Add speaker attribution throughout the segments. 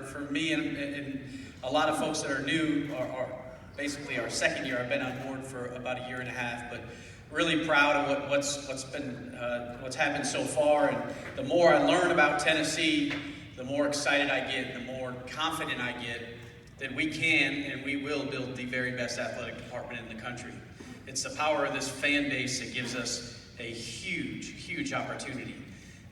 Speaker 1: for me and a lot of folks that are new, are basically our second year. I've been on board for about a year and a half, but really proud of what's happened so far. And the more I learn about Tennessee, the more excited I get, the more confident I get that we can and we will build the very best athletic department in the country. It's the power of this fan base that gives us a huge, huge opportunity.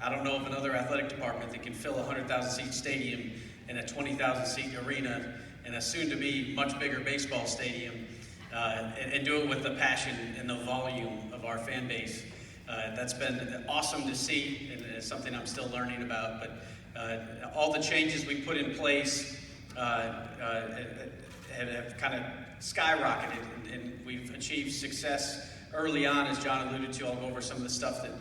Speaker 1: I don't know of another athletic department that can fill a 100,000-seat stadium and a 20,000-seat arena and a soon-to-be much bigger baseball stadium, and do it with the passion and the volume of our fan base. That's been awesome to see, and it's something I'm still learning about. But all the changes we put in place have kind of skyrocketed, and we've achieved success early on, as John alluded to. I'll go over some of the stuff that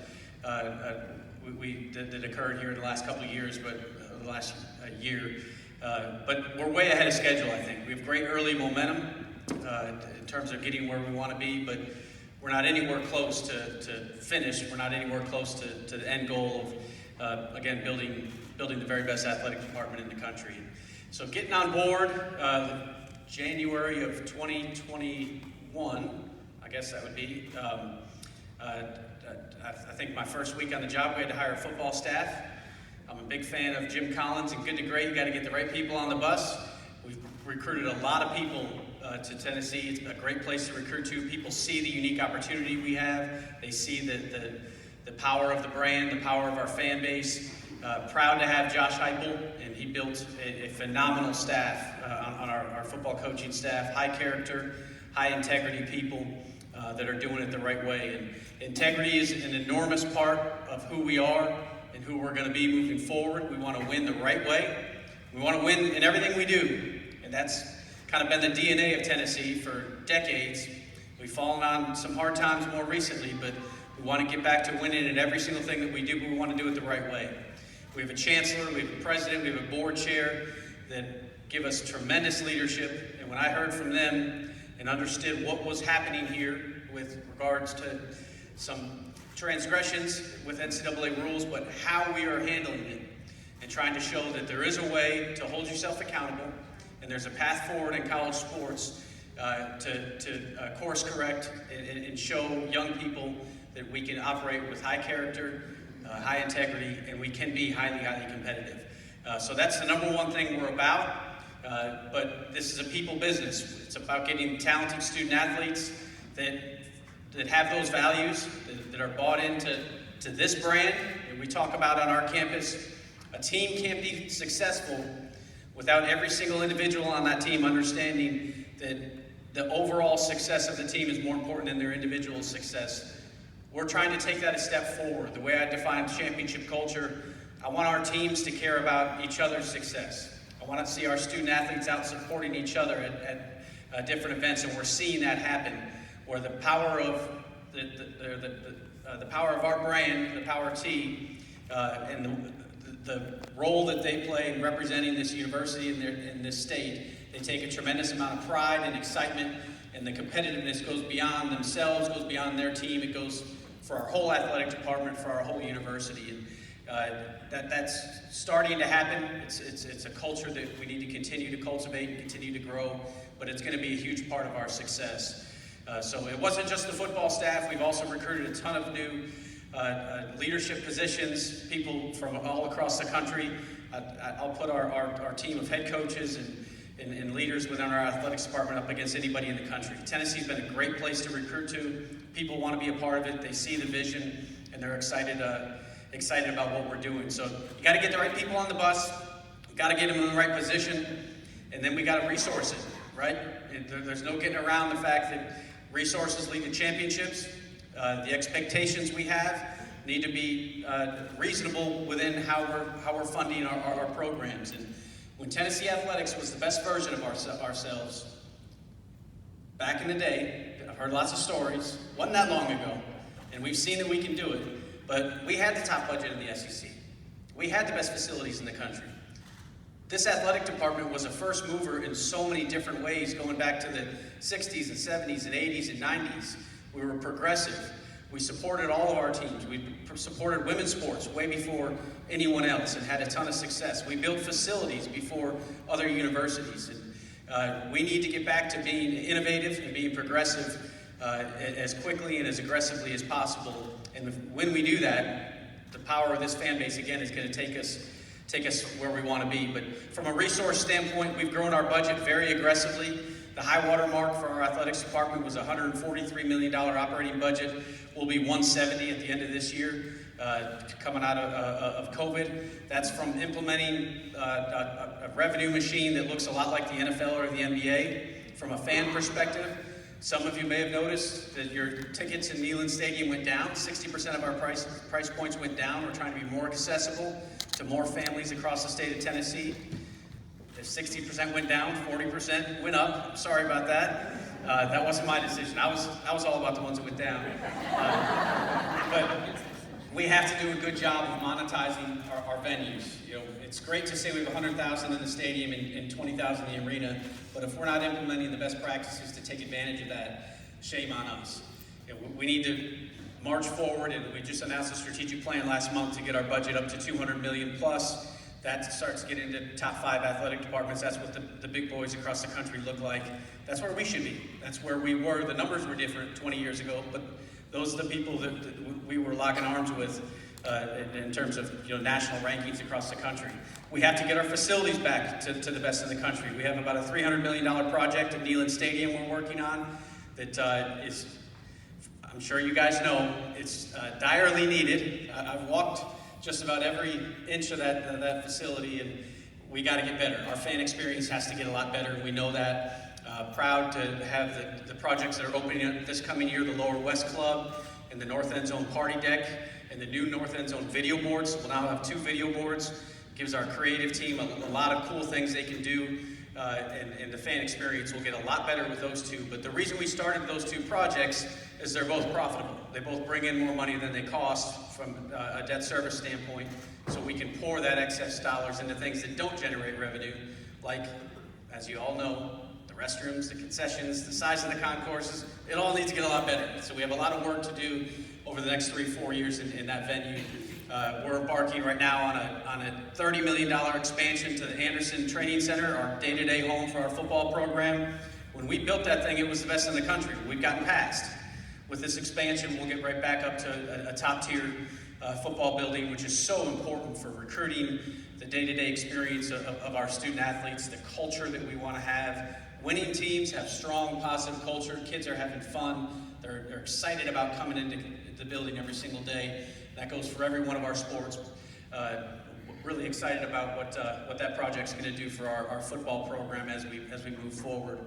Speaker 1: that occurred here in the last couple of years, but the last year. But we're way ahead of schedule, I think. We have great early momentum in terms of getting where we want to be, but we're not anywhere close to finish. We're not anywhere close to the end goal of, again, building the very best athletic department in the country. So getting on board, January of 2021, I guess that would be. I think my first week on the job, we had to hire a football staff. I'm a big fan of Jim Collins and Good to Great. You got to get the right people on the bus. We've recruited a lot of people to Tennessee. It's a great place to recruit to. People see the unique opportunity we have. They see the power of the brand, the power of our fan base. Proud to have Josh Heupel, and he built a phenomenal staff on our football coaching staff. High character, high integrity people that are doing it the right way. And integrity is an enormous part of who we are and who we're going to be moving forward. We want to win the right way. We want to win in everything we do. And that's kind of been the DNA of Tennessee for decades. We've fallen on some hard times more recently, but we want to get back to winning in every single thing that we do, but we want to do it the right way. We have a chancellor, we have a president, we have a board chair that give us tremendous leadership. And when I heard from them and understood what was happening here with regards to some transgressions with NCAA rules, but how we are handling it and trying to show that there is a way to hold yourself accountable and there's a path forward in college sports to course correct and show young people that we can operate with high character, high integrity, and we can be highly, highly competitive. So that's the number one thing we're about. But this is a people business. It's about getting talented student athletes that have those values, that are bought into this brand that we talk about on our campus. A team can't be successful without every single individual on that team understanding that the overall success of the team is more important than their individual success. We're trying to take that a step forward. The way I define championship culture, I want our teams to care about each other's success. I want to see our student athletes out supporting each other at different events, and we're seeing that happen, where the power of the power of our brand, the Power T, and the role that they play in representing this university in this state, they take a tremendous amount of pride and excitement, and the competitiveness goes beyond themselves, goes beyond their team. It goes for our whole athletic department, for our whole university. And that's starting to happen. It's a culture that we need to continue to cultivate and continue to grow, but it's going to be a huge part of our success. So it wasn't just the football staff. We've also recruited a ton of new leadership positions, people from all across the country. I'll put our team of head coaches and leaders within our athletics department up against anybody in the country. Tennessee's been a great place to recruit to. People want to be a part of it. They see the vision, and they're excited about what we're doing. So you got to get the right people on the bus. You got to get them in the right position, and then we got to resource it, right? There's no getting around the fact that resources lead to championships. The expectations we have need to be reasonable within how we're funding our programs. And when Tennessee Athletics was the best version of ourselves, back in the day, I've heard lots of stories, wasn't that long ago, and we've seen that we can do it, but we had the top budget in the SEC. We had the best facilities in the country. This athletic department was a first mover in so many different ways, going back to the 60s and 70s and 80s and 90s. We were progressive. We supported all of our teams. We supported women's sports way before anyone else and had a ton of success. We built facilities before other universities. And we need to get back to being innovative and being progressive as quickly and as aggressively as possible. And when we do that, the power of this fan base, again, is going to take us where we want to be. But from a resource standpoint, we've grown our budget very aggressively. The high water mark for our athletics department was a $143 million operating budget. We'll be $170 at the end of this year, coming out of COVID. That's from implementing a revenue machine that looks a lot like the NFL or the NBA. From a fan perspective, some of you may have noticed that your tickets in Neyland Stadium went down. 60% of our price points went down. We're trying to be more accessible to more families across the state of Tennessee. If 60% went down, 40% went up. Sorry about that. That wasn't my decision. I was all about the ones that went down. But we have to do a good job of monetizing our venues. You know, it's great to say we have 100,000 in the stadium and 20,000 in the arena, but if we're not implementing the best practices to take advantage of that, shame on us. You know, we need to march forward, and we just announced a strategic plan last month to get our budget up to $200 million plus. That starts to get into top 5 athletic departments. That's what the big boys across the country look like. That's where we should be. That's where we were. The numbers were different 20 years ago, but those are the people that we were locking arms with in terms of national rankings across the country. We have to get our facilities back to the best in the country. We have about a $300 million project at Neyland Stadium we're working on that is, I'm sure you guys know, it's direly needed. I've walked just about every inch of that facility, and we got to get better. Our fan experience has to get a lot better, and we know that. Proud to have the projects that are opening up this coming year, the Lower West Club and the North End Zone Party Deck and the new North End Zone video boards. We'll now have 2 video boards. Gives our creative team a lot of cool things they can do, and the fan experience will get a lot better with those 2. But the reason we started those 2 projects is they're both profitable. They both bring in more money than they cost from a debt service standpoint, so we can pour that excess dollars into things that don't generate revenue, like, as you all know, the restrooms, the concessions, the size of the concourses. It all needs to get a lot better. So we have a lot of work to do over the next 3-4 years in that venue. We're embarking right now on a $30 million expansion to the Anderson Training Center, our day-to-day home for our football program. When we built that thing, it was the best in the country. We've gotten past. With this expansion, we'll get right back up to a top-tier football building, which is so important for recruiting, the day-to-day experience of our student athletes, the culture that we want to have. Winning teams have strong, positive culture. Kids are having fun. They're excited about coming into the building every single day. That goes for every one of our sports. Really excited about what that project's going to do for our football program as we move forward.